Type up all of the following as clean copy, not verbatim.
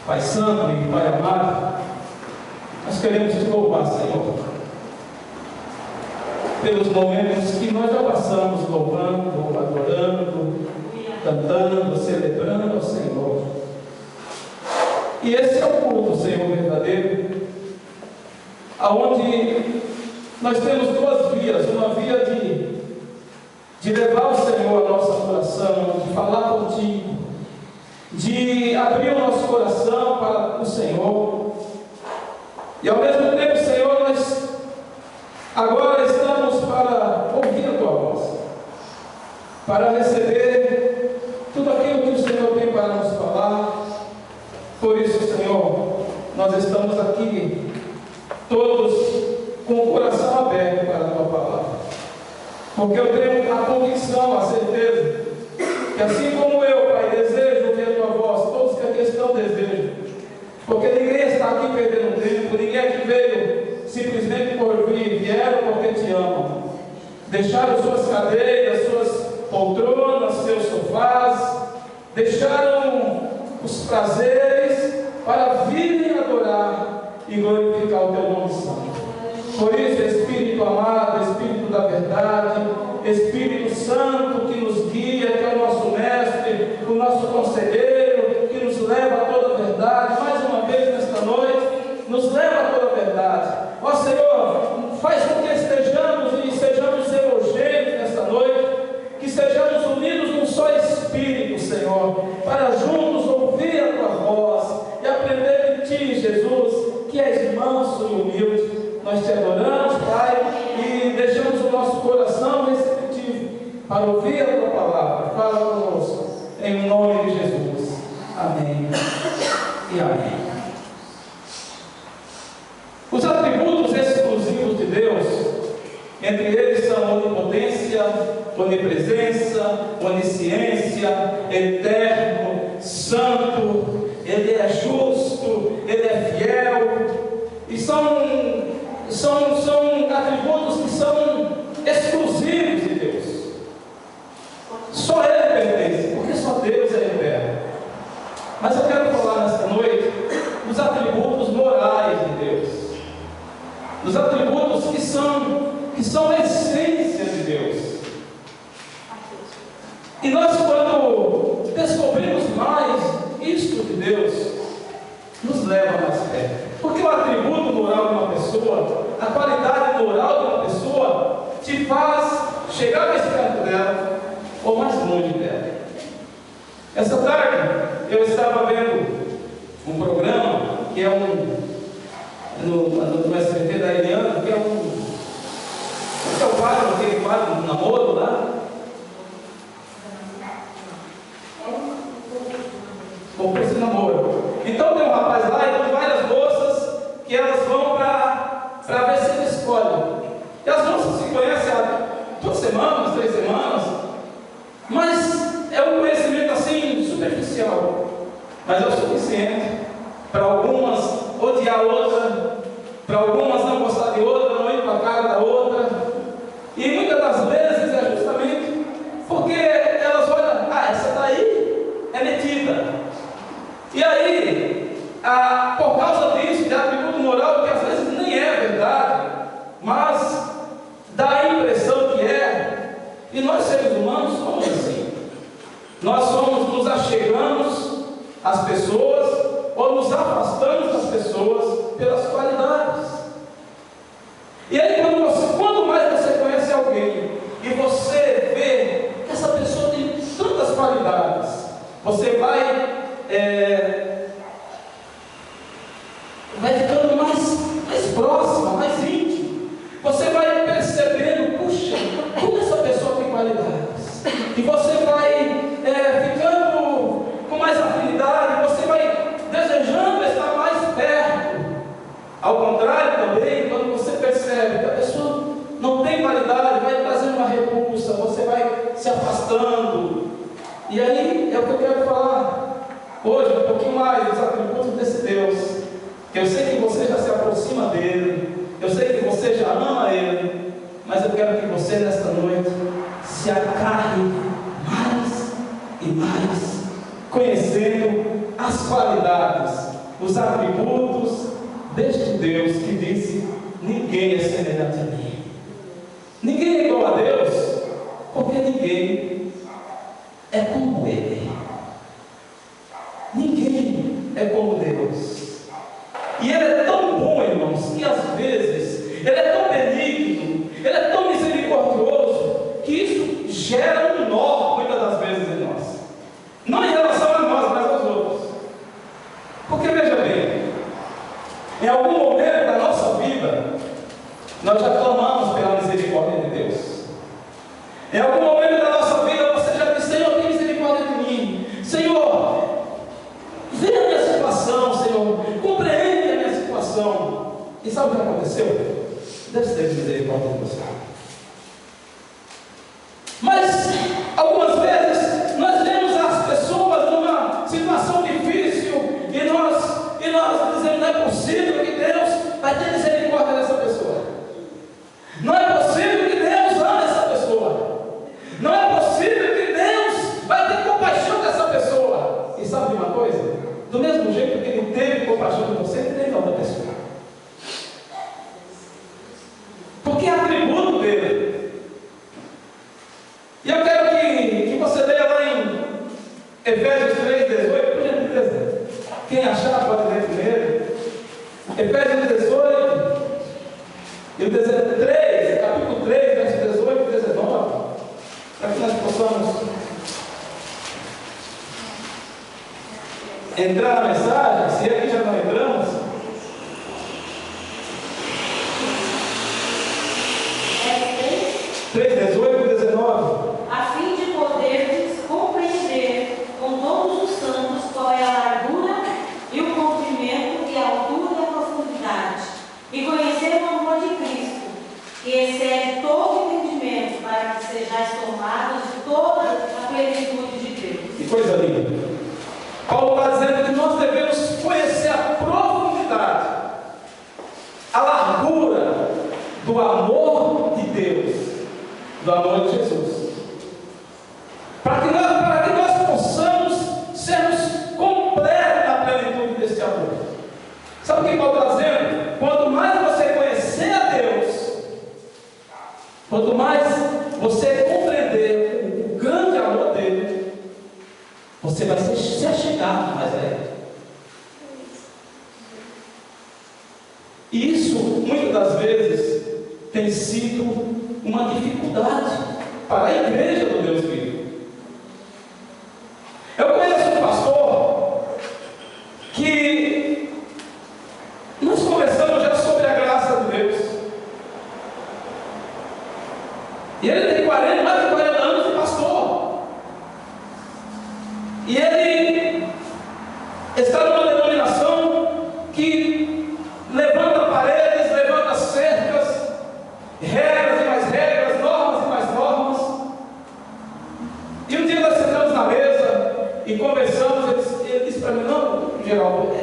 Pai Santo e Pai amado, nós queremos te louvar, Senhor, pelos momentos que nós já passamos louvando, adorando, cantando, celebrando ao Senhor. E esse é o culto, Senhor, verdadeiro, aonde nós temos duas vias: uma via de levar o Senhor ao nosso coração, de falar contigo, de abrir o nosso coração para o Senhor, e ao mesmo tempo, Senhor, nós agora estamos para ouvir a tua voz, para receber tudo aquilo que o Senhor tem para nos falar. Por isso, Senhor, nós estamos aqui todos com o coração aberto para a tua palavra, porque eu tenho a convicção, a certeza, que assim como eu, Pai, desejo ouvir a tua voz, todos que aqui estão desejam, porque ninguém está aqui perdendo tempo, ninguém aqui veio simplesmente por vir, vieram porque te amam, deixaram suas cadeiras, suas poltronas, seus sofás, deixaram os prazeres para virem adorar e glorificar o teu nome santo. Por isso, Espírito amado, Espírito da verdade, Espírito Santo que nos guia, que é o nosso mestre, o nosso conselheiro, que nos leva a toda a verdade, mais uma vez nesta noite, nos leva a toda a verdade. Ó Senhor, faz com que estejamos e sejamos elogiados nesta noite, que sejamos unidos num só Espírito, Senhor, para juntos ouvir a tua voz e aprender de ti, Jesus, que és manso e humilde. Nós te adoramos, Pai, e deixamos o nosso coração receptivo para ouvir a tua palavra. Fala conosco, em nome de Jesus. Amém e amém. Os atributos exclusivos de Deus, entre eles são onipotência, onipresença, onisciência, eterno, santo, ele é justo, ele é fiel, e são atributos que são exclusivos de Deus. Só Ele pertence, porque só Deus é eterno. Mas eu quero falar nesta noite dos atributos morais de Deus, dos atributos que são a essência de Deus. E nós, quando descobrimos mais isto de Deus, nos leva mais perto. Porque o atributo moral de uma pessoa, a qualidade moral de uma pessoa, te faz chegar mais perto dela ou mais longe dela. Essa tarde eu estava vendo um programa que é no SBT da Eliana, que é o quadro, aquele quadro do namoro lá. Ou esse namoro. Então tem um rapaz lá e tem várias moças que elas vão para ver se ele escolhe. E as moças se conhecem há 2 semanas, 3 semanas, mas é um conhecimento assim superficial, mas é o suficiente para algumas odiar a outra, para algumas não gostar de outra, não ir para a cara da outra, e muitas das vezes é justamente porque elas olham, essa daí é metida. E aí, por causa disso, de atributo moral, que às vezes nem é verdade, mas dá a impressão que é, e nós seres humanos somos assim. Nós nos achegamos às pessoas, ou nos afastamos das pessoas pelas qualidades. E aí, quanto mais você conhece alguém, e você vê que essa pessoa tem tantas qualidades, você vai ficando mais próxima, mais íntimo. Você vai percebendo, puxa, como essa pessoa tem qualidades. E você vai ficando com mais afinidade, você vai desejando estar mais perto. Ao contrário também, quando você percebe que a pessoa não tem qualidade, vai trazendo uma repulsa, você vai se afastando. E aí é o que eu quero falar hoje, um pouquinho mais dos atributos desse Deus, que eu sei que você já se aproxima dele, eu sei que você já ama ele, mas eu quero que você nesta noite se agarre mais e mais, conhecendo as qualidades os atributos deste Deus que disse: ninguém é semelhante a mim. Ninguém é igual a Deus, porque ninguém é como Ele. Ninguém é como Deus. E Ele é tão bom, irmãos, que às vezes Ele é tão benigno, Ele é tão misericordioso, que isso gera um nó, muitas das vezes, em nós. Não em relação a nós, mas aos outros. Porque veja bem, em algum momento da nossa vida, nós já clamamos pela misericórdia de Deus. Em algum momento da nossa vida, você já disse: Senhor, tem misericórdia de mim. Senhor, vê a minha situação, Senhor, compreende a minha situação. E sabe o que aconteceu? Deus teve misericórdia de você. Mas, algumas vezes, nós vemos as pessoas numa situação difícil e nós dizemos: não é possível que Deus vai ter misericórdia dessa pessoa. Não é possível que Deus ame essa pessoa. Não é possível que Deus vai ter compaixão dessa pessoa. E sabe de uma coisa? Do mesmo jeito que Ele teve compaixão de você, Ele teve outra pessoa. Porque é atributo dele. E eu quero que você leia lá em Efésios 3:18, por gentileza. Quem achar pode ler primeiro. Efésios 18 e o 3, capítulo 3, versos 18 e 19, para que nós possamos entrar na mensagem, se aqui já não entramos. 3, 18 e 19. A fim de poderdes compreender com todos os santos qual é a largura e o comprimento e a altura e a profundidade, e conhecer o amor de Cristo, que excede todo entendimento, para que sejais tomados de toda a plenitude de Deus. Que coisa linda! Paulo está dizendo que nós devemos conhecer a profundidade, a largura do amor de Deus, do amor de Jesus, para que nós possamos sermos completos na plenitude deste amor. Sabe o que Paulo está dizendo? Quanto mais você conhecer a Deus, quanto mais você compreender o grande amor dele, você vai se achegar mais a Ele. E isso, muitas das vezes, tem sido uma dificuldade para a igreja do Deus vivo. Eu conheço um pastor que nós conversamos já sobre a graça de Deus. E ele tem mais de 40 anos de pastor. E ele está numa denominação que levanta paredes, levanta cercas, regras e mais regras, normas e mais normas. E um dia nós sentamos na mesa e conversamos. Ele disse para mim: não, Geraldo,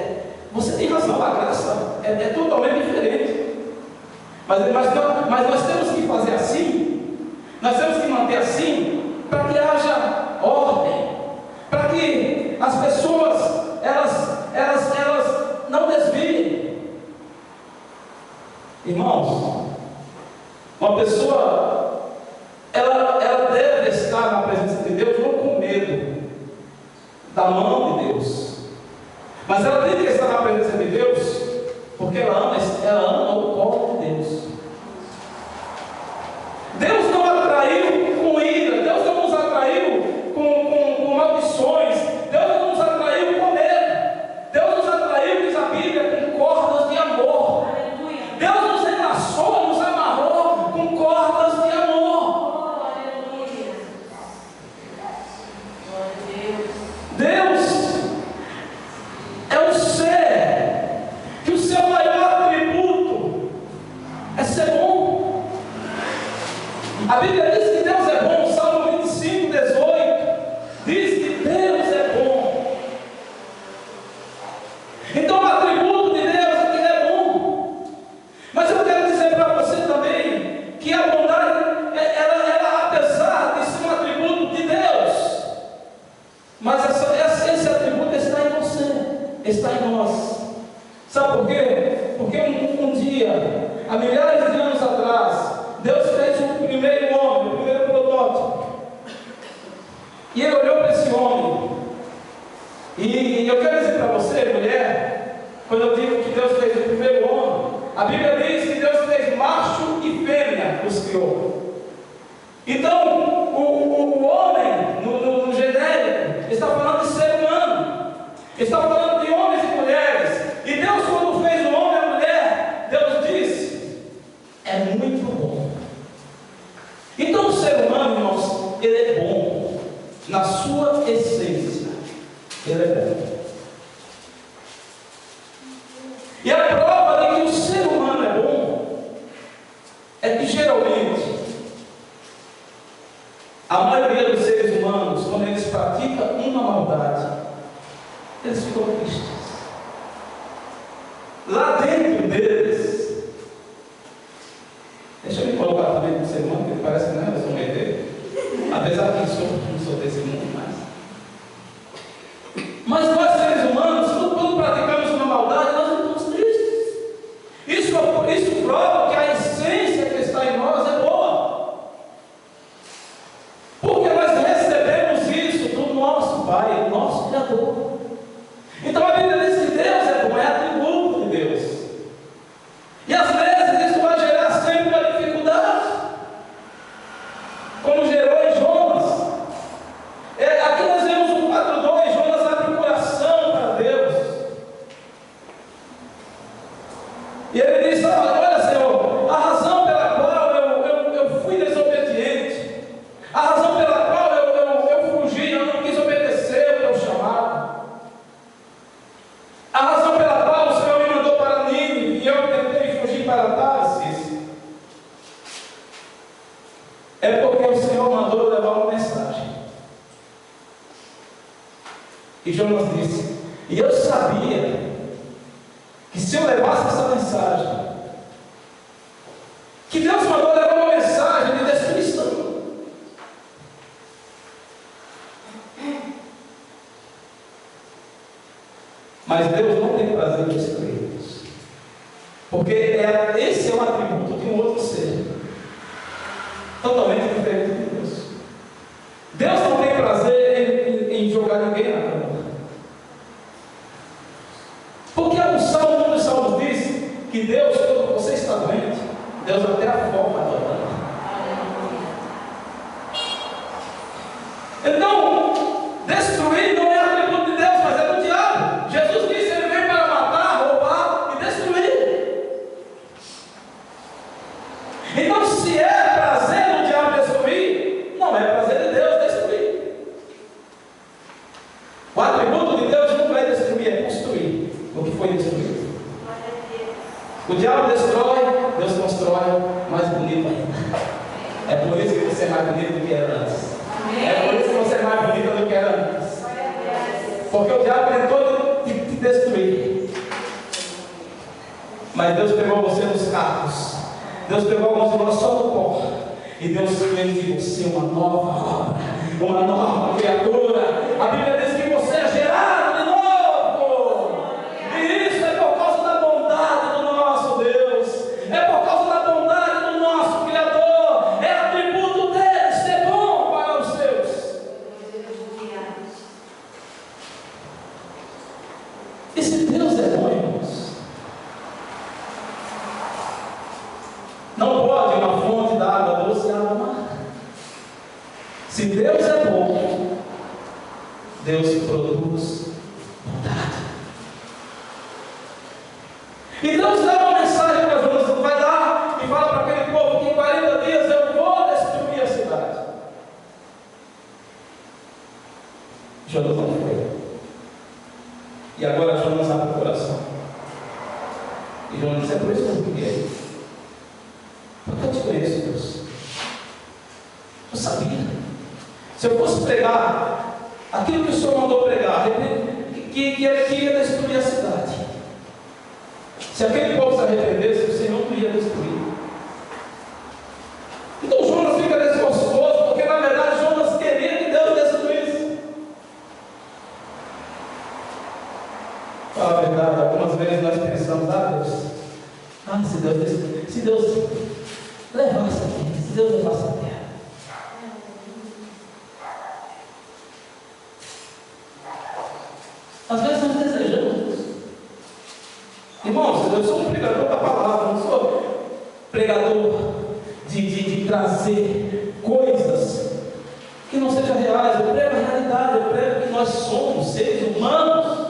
você tem razão, a graça é totalmente diferente. Mas nós temos que fazer assim, nós temos que manter assim, para que haja ordem, para que as pessoas elas não desviem. Irmãos, uma pessoa ela deve estar na presença de Deus não com medo da mão de Deus, mas ela tem que estar na presença de Deus porque ela ama o colo de Deus. Deus não atraiu com ira, Deus não nos atraiu com maldições, Deus não nos atraiu com medo, Deus nos atraiu, diz a Bíblia, com cordas de amor. Aleluia. Deus nos enlaçou, nos amarrou com cordas de amor. Oh, aleluia. Glória a Deus. Deus é um ser que o seu maior atributo é ser bom. A Bíblia diz que Deus é bom. Salmo 25, 18 diz que Deus é bom. Então o atributo de Deus é que Ele é bom. Mas eu quero dizer para você também que a bondade, ela apesar de ser um atributo de Deus, mas esse atributo está em você, está em nós. Sabe por quê? Porque um dia, há milhares de anos atrás, Deus fez o primeiro homem, o primeiro protótipo. E Ele olhou para esse homem. E eu quero dizer para você, mulher, quando eu digo que Deus fez o primeiro homem, a Bíblia diz que Deus fez macho e fêmea, os criou. Então, o homem, no genérico, está falando de ser humano, está falando de homens e mulheres. E Deus, quando fez o homem e a mulher, Deus disse: é muito bom. Então, o ser humano, irmãos, ele é bom, na sua essência, ele é bom. E a prova de que o ser humano é bom é que geralmente a maioria dos seres humanos, quando eles praticam uma maldade, eles ficam tristes. Lá dentro deles, deixa eu me colocar também no ser humano, que parece que não é, eu sou um ET, apesar que não sou desse mundo mais. Mas nós, seres humanos, quando praticamos uma maldade, nós ficamos tristes. Isso prova que a essência que está em nós é boa. Porque nós recebemos isso do nosso Pai, do nosso Criador. Então a Bíblia diz que Deus é bom, é atributo de Deus. E às vezes isso vai gerar sempre uma dificuldade, como gerou em Jonas. Aqui nós vemos o 4:2, Jonas abre o coração para Deus. E ele diz: olha, Senhor, a razão pela qual eu fui desobediente, a razão pela qual eu fugi, eu não quis obedecer o teu chamado, a razão pela qual o Senhor me mandou para Nínive e eu tentei fugir para Tarsis, é porque o Senhor mandou levar uma mensagem. E Jonas disse: e eu sabia que se eu levasse essa mensagem, que Deus mandou levar uma mensagem de destruição. Mas Deus não tem prazer em destruí-los, porque esse é um atributo de um outro ser, totalmente diferente de Deus. Deus não tem prazer em jogar ninguém na cama. Porque um dos salmos diz que Deus, quando você está doente, Deus até a forma da dor. Então, destruir não é atributo de Deus, mas é do diabo. Jesus disse: ele veio para matar, roubar e destruir. Então, se é prazer do diabo destruir, não é prazer de Deus destruir. O atributo de Deus não é destruir, é construir o que foi destruído. O diabo destrói, Deus constrói mais bonito ainda. É por isso que você é mais bonito do que era antes. É por isso que você é mais bonita do que era antes. Porque o diabo tentou te destruir, mas Deus pegou você nos cacos. Deus pegou alguns de nós só no pó, e Deus fez de você uma nova obra, uma nova criatura. A Bíblia diz que você é gerado de novo. E isso é por causa da bondade do nosso Deus, é por causa da bondade do nosso Criador. É atributo dele ser bom para os seus. E se Deus é bom, irmãos, não pode uma fonte da água doce e água amarga. Se Deus é bom, Deus produz bondade. E Deus dá uma mensagem para Jonas, vai lá e fala para aquele povo que em 40 dias eu vou destruir a cidade. Jonas não foi. E agora Jonas abre o coração. E Jonas diz: é por isso que eu não queria ir. Porque eu te conheço, Deus. Eu sabia. Se eu fosse pregar aquilo que o Senhor mandou pregar, que ele ia destruir a cidade. Se aquele povo se arrependesse, o Senhor não ia destruir. Então Jonas fica desgostoso, porque na verdade Jonas queria que Deus destruísse. Fala a verdade, algumas vezes nós pensamos, Deus, se Deus levasse aqui, se Deus levasse a terra. Às vezes nós desejamos isso. Irmãos, eu sou um pregador da palavra, não sou pregador de trazer coisas que não sejam reais. Eu prego a realidade, eu prego que nós somos seres humanos.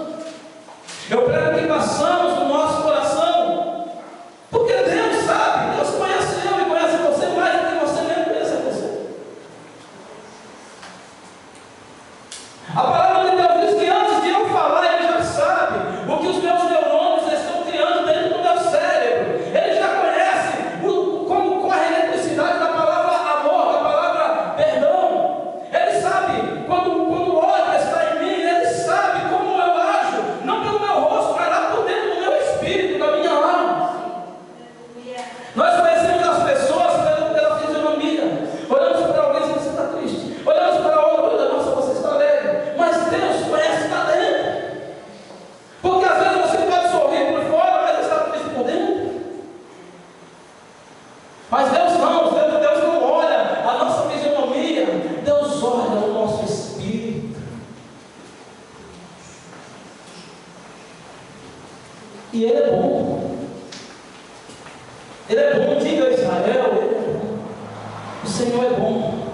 Eu prego que passamos no nosso coração, porque Deus sabe, Deus conhece eu e conhece você mais do que você mesmo conhece você. A palavra de Deus diz que antes de eu falar, Ele já sabe o que os meus neurônios estão criando dentro do meu cérebro. Ele já conhece como corre a eletricidade da palavra amor, da palavra perdão. Ele sabe quando o ódio está em mim, Ele sabe como eu ajo, não pelo meu rosto, mas lá por dentro do meu espírito, da minha alma. Nós conhecemos as pessoas pela fisionomia. Olhamos para alguém e você está triste. Olhamos para outra, nossa, você está alegre. Mas Deus conhece está dentro. Porque às vezes você pode sorrir por fora, mas está triste por dentro. Mas Deus não olha a nossa fisionomia. Deus olha o nosso espírito. E Ele é bom. Ele é bom, diga a Israel, Ele é bom. O Senhor é bom.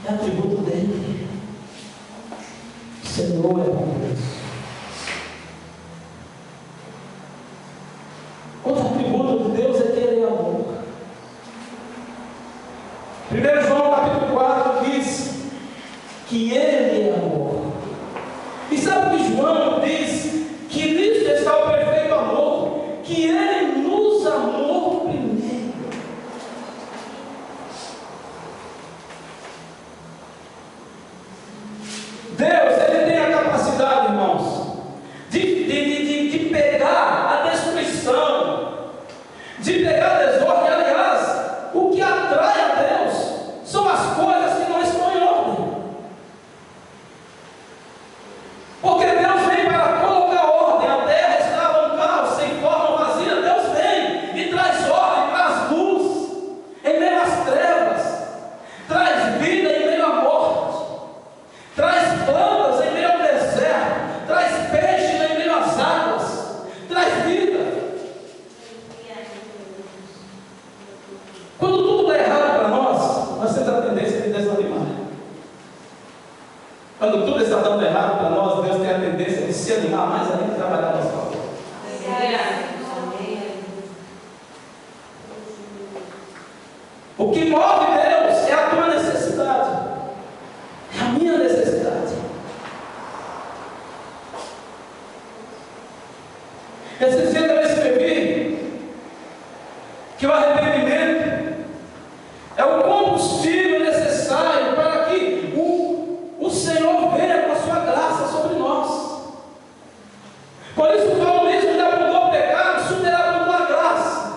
É atributo dEle. O Senhor é bom. Outro atributo de Deus é que Ele é amor. 1 João capítulo 4 diz que Ele é amor. E sabe o que João diz? Que nisso está o perfeito amor, que Ele nos amou primeiro. Deus, Ele tem a capacidade, irmãos, de pegar a destruição, de pegar a desordem. Aliás, o que atrai a Deus são as coisas que não estão em ordem. Porque Deus vem para colocar ordem. A terra estava um caos, sem forma, vazia. Deus vem e traz ordem, traz luz em meio às trevas, traz vida em meio à morte, traz plantas em meio ao deserto, traz peixe em meio às águas, traz vida. Quando tudo dá errado para nós temos a tendência de desanimar. Quando tudo está dando errado para nós, Deus tem a tendência de se animar mais ainda e trabalhar a nossa favor. O que move Deus é a tua necessidade, é a minha necessidade. Esses dias eu escrevi que o arrependimento é o combustível necessário para que o Senhor venha com a sua graça sobre nós. Por isso Paulo mesmo já mudou o pecado, superado pela graça.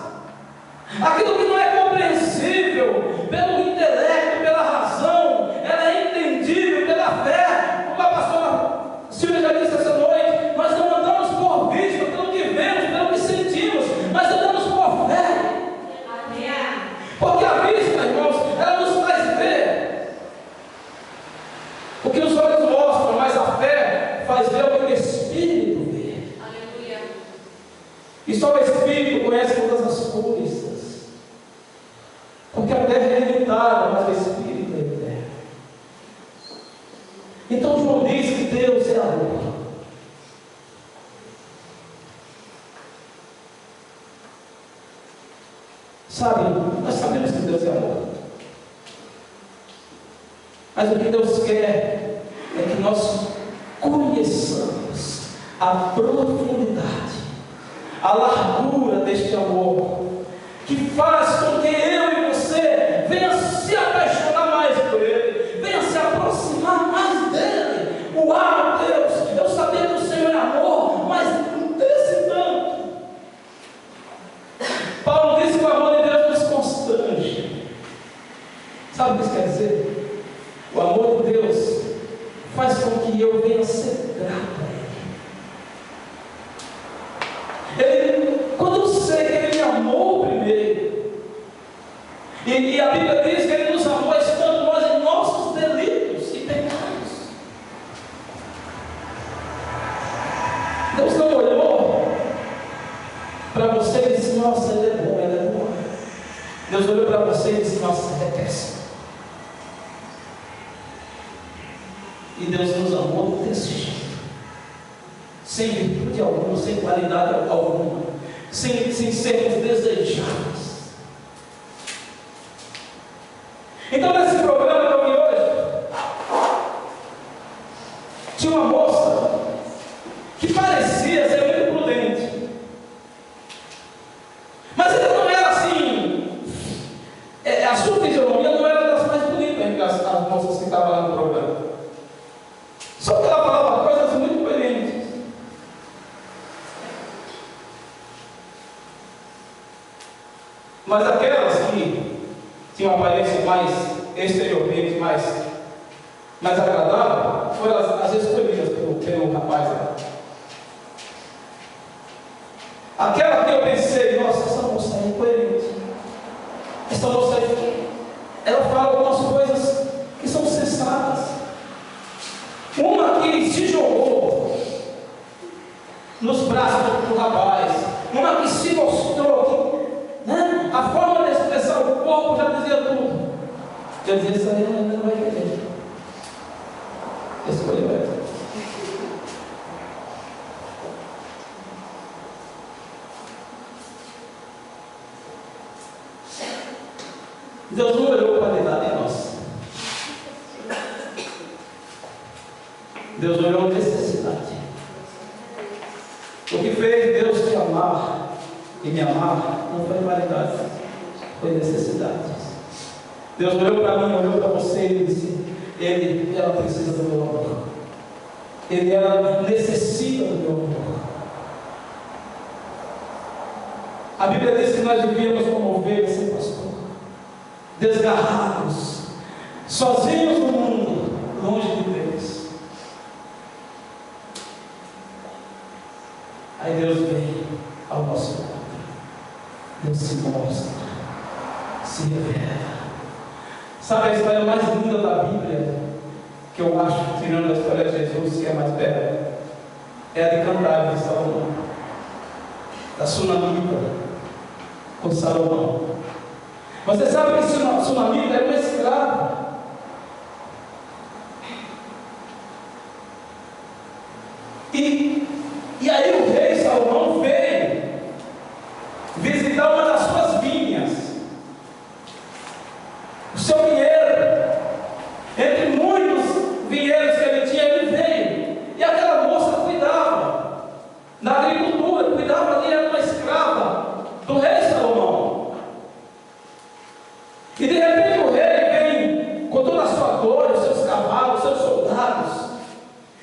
Aquilo que não é compreensível pelo intelecto, pela razão, ela é entendível pela fé. Como a pastora Silvia já disse essa noite, nós não andamos por vista, pelo que vemos, pelo que sentimos, mas andamos por fé. Porque a vista, irmãos, ela nos faz ver o que os olhos mostram, mas a fé faz ver o que o Espírito vê. Aleluia. E só o Espírito conhece todas as coisas. Porque a terra é limitada, mas o Espírito é eterno. Então João diz que Deus é amor. Sabe, nós sabemos que Deus é amor. Mas o que Deus quer é que nós conheçamos a profundidade, a largura deste amor, que faz com que eu e você venha se apaixonar mais por Ele, venha se aproximar mais dEle. Uau, Deus, eu sabia que o Senhor é amor, mas desse tanto. Paulo disse que o amor de Deus nos constrange. Sabe o que isso quer dizer? O amor de Deus faz com que eu venha ser grato a Ele. Deus não olhou para você e disse: nossa, ele é bom, ela é boa. Deus olhou para você e disse: nossa, ele é péssimo. E Deus nos amou desse jeito, sem virtude alguma, sem qualidade alguma, sem sermos desejáveis. Então, nesse programa que eu vi hoje, tinha uma moça que parecia ser muito prudente, mas ela não era assim, a sua fisionomia não era das mais bonitas entre as moças que estavam lá no programa. Só que ela falava coisas muito coerentes. Mas aquelas que tinham uma aparência mais exteriormente, mais agradável, foram as escolhidas pelo rapaz lá. Aquela que eu pensei: nossa, essa moça é incoerente. Essa moça ela fala algumas coisas que são sensatas. Uma que se jogou nos braços do rapaz, uma que se mostrou, né? A forma de expressar o corpo já dizia tudo. Já dizia: isso aí não vai querer. Escolheu ela. Deus não olhou qualidade em nós. Deus olhou necessidade. O que fez Deus te amar e me amar não foi qualidade, foi necessidade. Deus olhou para mim, olhou para você e disse: ela precisa do meu amor. Ela necessita do meu amor. A Bíblia diz que nós vivíamos como ovelhas sem pastor, desgarrados, sozinhos no mundo, longe de Deus. Aí Deus vem ao nosso lado. Deus se mostra, se revela. Sabe a história mais linda da Bíblia, que eu acho, tirando a história de Jesus, que é mais bela, é a de Cantares de Salomão, da Sunamita com Salomão. Você sabe que Sunamita era uma escrava. E aí o rei Salomão veio visitar uma das suas vinhas, o seu vinhedo. Entre muitos vinhedos que ele tinha, ele veio. E aquela moça cuidava da agricultura, cuidava ali, era uma escrava do rei Salomão. E de repente o rei vem com toda a sua glória, os seus cavalos, os seus soldados.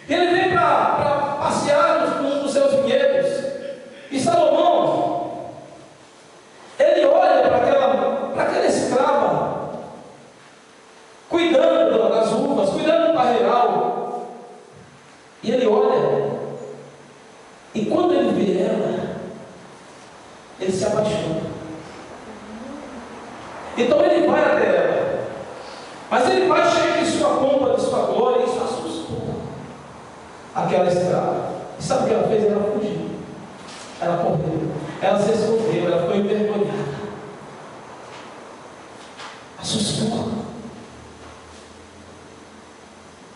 Ele vem para passear nos seus vinhedos. E Salomão, ele olha para aquela escrava, cuidando das uvas, cuidando do parreiral. E ele olha, e quando ele vê ela, ele se apaixona. Então ele vai até ela, mas ele vai cheio de sua pompa, de sua glória, e isso assustou aquela escrava. E sabe o que ela fez? Ela fugiu, ela correu, ela se escondeu, ela foi envergonhada, assustou.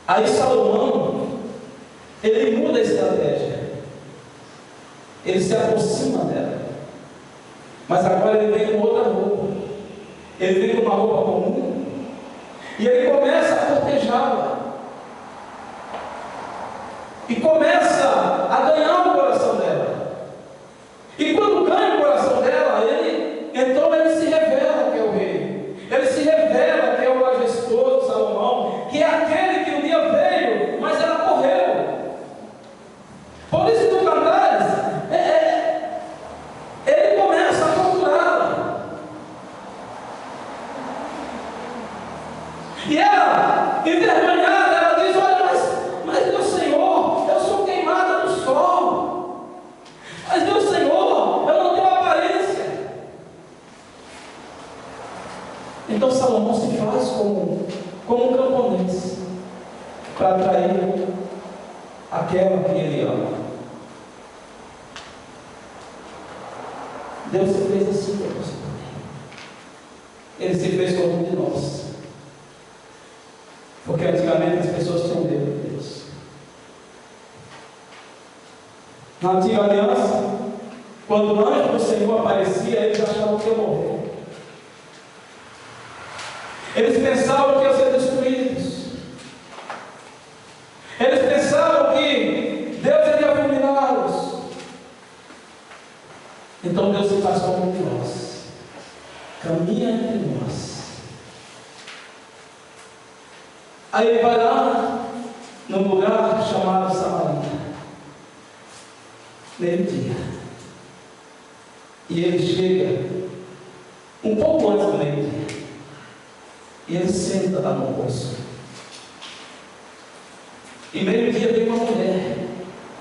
Aí Salomão, ele muda a estratégia, ele se aproxima dela, mas agora ele vem com outra roupa. Ele vem com uma roupa comum e ele começa a cortejá-la e começa a ganhar o coração dela. E quando ganha o coração dela, então ele se revela que é o rei, ele se revela que é o majestoso Salomão, que é aquele que um dia veio, mas ela correu. Por isso no Cantares, ele começa a procurá-la. E ela, envergonhada, ela diz: olha, mas meu Senhor, eu sou queimada no sol. Mas meu Senhor, eu não tenho aparência. Então Salomão se faz como um camponês para atrair aquela que ele ama. Deus se fez assim conosco também. Ele se fez como um de nós. Porque antigamente as pessoas tinham medo de Deus. Na antiga aliança, quando o anjo do Senhor aparecia, eles achavam que ia morrer. Eles pensavam que iam ser destruídos. Eles pensavam que Deus iria fulminá-los. Então Deus se faz como um de nós, caminha entre nós. Aí ele vai lá num lugar chamado Samaria, meio-dia, e ele chega um pouco antes do meio-dia, e ele senta lá no poço. E meio-dia vem uma mulher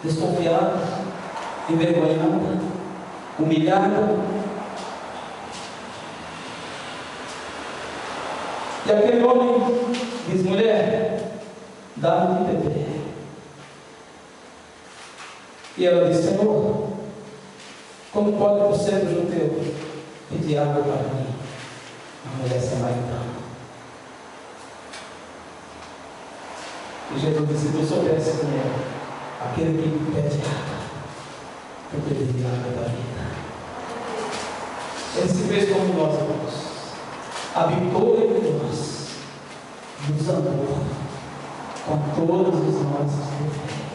desconfiada, envergonhada, humilhada. E aquele homem diz: mulher, dá-me de beber. E ela diz: Senhor, como pode você, judeu, pedir água para mim, a mulher samaritana? E Jesus disse: se tu soubesse quem é aquele que me pede água, eu pediria água da vida. Ele se fez como nós, irmãos. Habitou entre nós, nos amou com todos os nossos defeitos.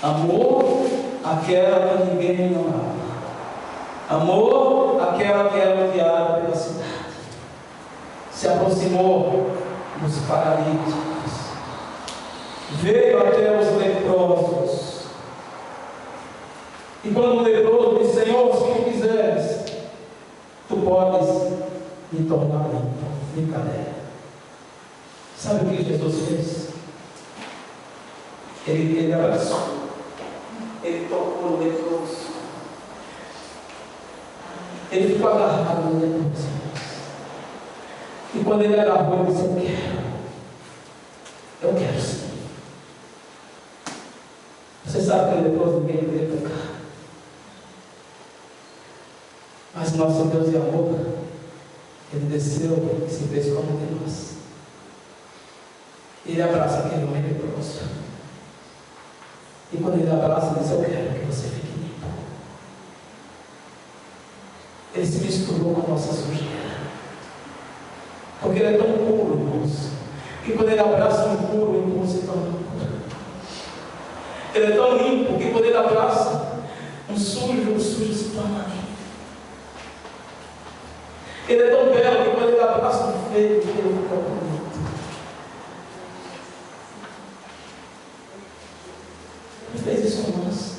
Amou aquela que ninguém amava. Amou aquela que era odiada pela cidade. Se aproximou dos paralíticos. Veio até os leprosos. E quando o leproso disse: Senhor, se tu quiseres, tu podes me tornar limpo. Brincadeira. Sabe o que Jesus fez? Ele abraçou. Ele tocou no leproso. Ele ficou agarrado no leproso. E quando ele agarrou, ele disse: eu quero sim. Você sabe que o leproso ninguém deveria tocar. Mas nosso Deus é amor. Ele desceu e se fez como um de nós. Ele abraça aquele homem leproso. E quando ele abraça, ele diz: eu quero que você fique limpo. Ele se misturou com a nossa sujeira. Porque ele é tão puro, irmãos, que quando ele abraça um puro, o impuro se torna puro. Ele é tão limpo que quando ele abraça um sujo, o sujo se torna limpo. Ele é tão belo que quando ele abraça um feio, ele fica bonito. Ele fez isso com nós.